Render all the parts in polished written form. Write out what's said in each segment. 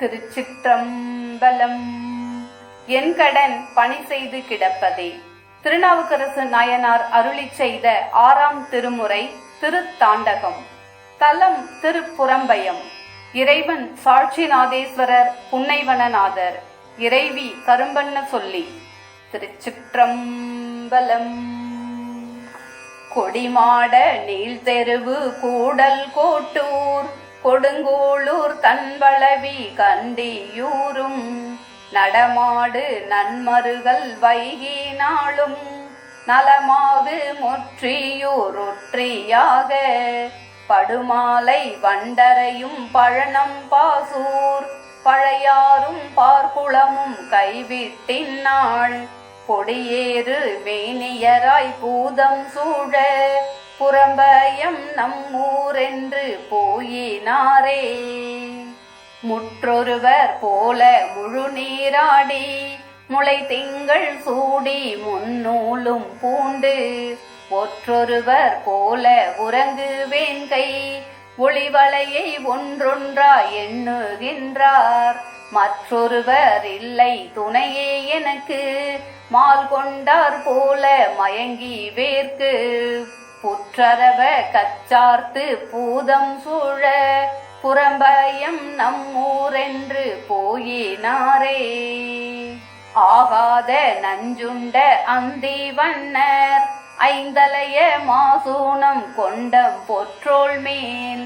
திருச்சிற்றம்பலம். என் கடன் பணி செய்து கிடப்பதே. திருநாவுக்கரசு நாயனார் அருளிச் செய்த 6ஆம் திருமுறை திருத்தாண்டகம். தலம் திருப்புறம்பயம். இறைவன் சாட்சிநாதேஸ்வரர் புன்னைவனநாதர். இறைவி கரும்பண்ண சொல்லி. திருச்சிற்றம்பலம். கொடிமாட நீள்தெருவு கூடல் கோட்டூர் கொடுங்கோளூர் தன்வளவி கண்டியூரும் நடமாடு நன்மருகல் வைகி நாளும் நலமாது முற்றியூர் ஒற்றியாக படுமாலை வண்டரையும் பழனம் பாசூர் பழையாரும் பார்க்குளமும் கைவிட்டின்னாள் கொடியேறு மேனியராய் பூதம் சூழ புறம்பயம் நம்மூரென்று போயினாரே. முற்றொருவர் போல முழு நீராடி முளை திங்கள் சூடி முன்னூலும் பூண்டு ஒற்றொருவர் போல உறங்கு வேங்கை ஒளிவளையை ஒன்றொன்றா எண்ணுகின்றார். மற்றொருவர் இல்லை துணையே எனக்கு மால் கொண்டார் போல மயங்கி வேர்க்கு புற்றரவ கச்சார்த்து பூதம் சூழ புறம்பயம் நம்மூரென்று போயினாரே. ஆகாத நஞ்சுண்ட அந்தி வண்ணர் ஐந்தலைய மாசூனம் கொண்டம் பொற்றோள் மேல்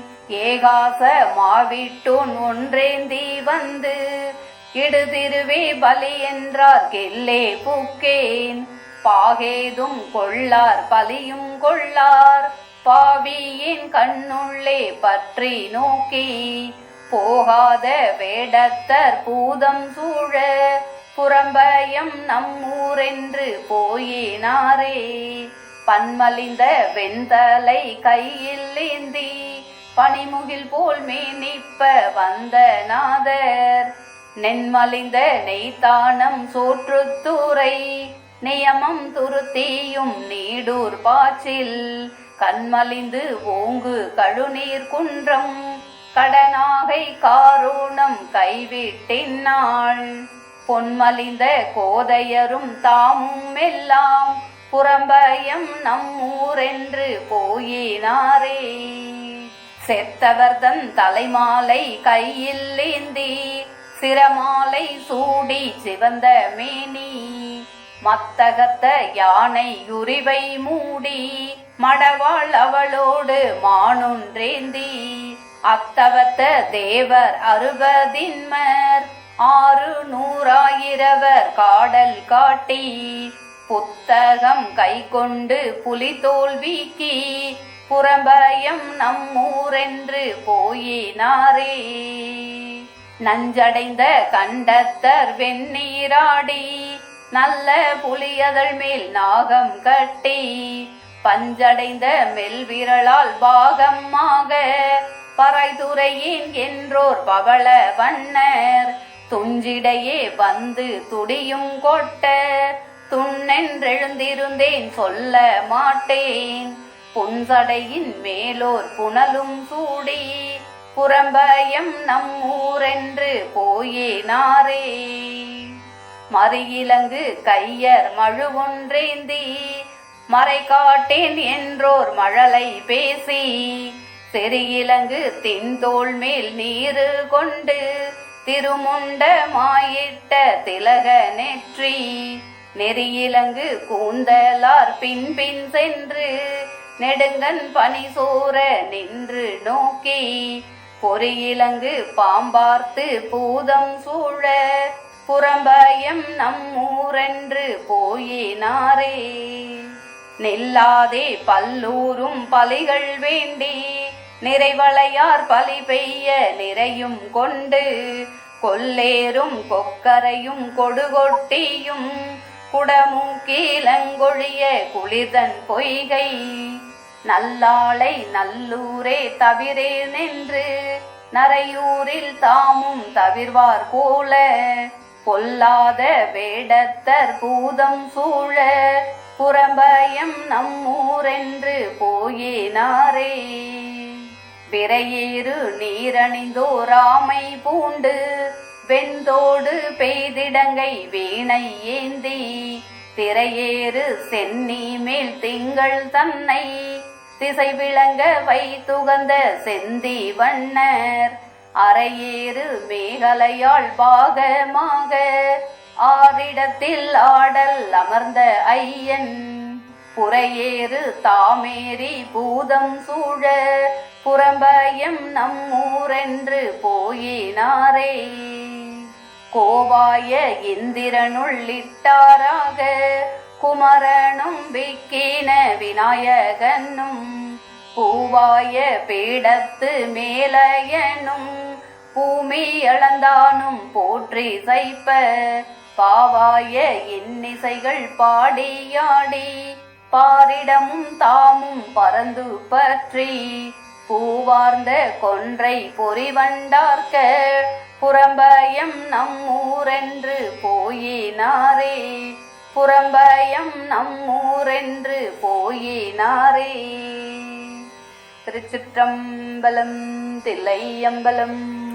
ஏகாச மாவிட்டோன் ஒன்றேந்தி வந்து இடுதிருவே பலி என்றார் கெல்லே புக்கேன். பாகேதும் கொள்ளார் பலியும் கொள்ளார் பாவியின் கண்ணுள்ளே பற்றி நோக்கி போகாத வேடத்தர் பூதம் சூழ புறம்பயம் நம்மூரென்று போயினாரே. பன்மலிந்த வெண்தலை கையில் ஏந்தி பனிமுகில் போல் மேனிப்ப வந்த நாதர் நென்மலிந்த நெய்தானம் சோற்றுத்தூரை நியமம் துருத்தியும் நீடூர் பாச்சில் கண்மலிந்து ஓங்கு கழுநீர் குன்றம் கடனாகை காரோணம் கைவிட்டின்னாள் பொன்மலிந்த கோதையரும் தாமும் எல்லாம் புறம்பயம் நம்மூரென்று போயினாரே. செத்தவர்தன் தலைமாலை கையில் ஏந்தி சிரமாலை சூடி சிவந்த மேனி மத்தகத்த யானை உரிவை மூடி மடவாள் அவளோடு மானொன்றேந்தி அத்தவத்த தேவர் 60 600,000 காடல் காட்டி புத்தகம் கை கொண்டு புலிதோல் வீக்கி புறம்பயம் நம்மூரென்று போயினாரே. நஞ்சடைந்த கண்டத்தர் வெந்நீராடி நல்ல புலியதழ் மேல் நாகம் கட்டி பஞ்சடைந்த மெல்விரலால் பாகமாக பறைதுரையின் என்றோர் பவள வண்ணர் துஞ்சிடையே வந்து துடியும் கொட்ட துண்ணென்றெழுந்திருந்தேன் சொல்ல மாட்டேன் புன்சடையின் மேலோர் புனலும் சூடி புறம்பயம் நம்மூரென்று போயினாரே. மறியிலங்கு கையர் மழு ஒன்றேந்தி மறை காட்டேன் என்றோர் மழலை பேசி செறியிலங்கு தின்தோள் மேல் நீரு கொண்டு திருமுண்ட மாயிட்ட திலக நெற்றி நெறியிலங்கு கூந்தலார் பின்பின் சென்று நெடுங்கன் பனி சோர நின்று நோக்கி பொறியிலங்கு பாம்பார்த்து பூதம் சூழ புறம்பயம் நம்மூரென்று போயினாரே. நெல்லாதே பல்லூரும் பலிகள் வேண்டி நிறைவளையார் பலி பெய்ய நிறையும் கொண்டு கொல்லேரும் கொக்கரையும் கொடுகொட்டியும் குடமூக்கீலங்கொழிய குளிர்தன் பொய்கை நல்லாளை நல்லூரே தவிரே நின்று நரையூரில் தாமும் தவிர்வார் போல பொல்லாத வேடத்தர் பூதம் சூழ புறம்பயம் நம்மூரென்று போயினாரே. பிறையேறு நீரணிந்தோராமை பூண்டு வெந்தோடு பெய்திடங்கை வீணை ஏந்தி திரையேறு சென்னி மேல் திங்கள் தன்னை திசை விளங்க வைத்துகந்த செந்தி வண்ணர் அரையேறு மேகலையாள் பாகமாக ஆரிடத்தில் ஆடல் அமர்ந்த ஐயன் புறையேறு தாமேரி பூதம் சூழ புறம்பயம் நம்மூரென்று போயினாரே. கோவாய இந்திரனுள்ளிட்டாராக குமரனும் விக்கின விநாயகனும் பூவாய பீடத்து மேலையனும் பூமி அளந்தானும் போற்றி சைப்ப பாவாய இன்னிசைகள் பாடியாடி பாரிடமும் தாமும் பறந்து பற்றி பூவார்ந்த கொன்றை பொறிவண்டார்க்க புறம்பயம் நம்மூரென்று போயினாரே. புறம்பயம் நம்மூரென்று போயினாரே. திருச்சிற்றம்பலம். தில்லையம்பலம்.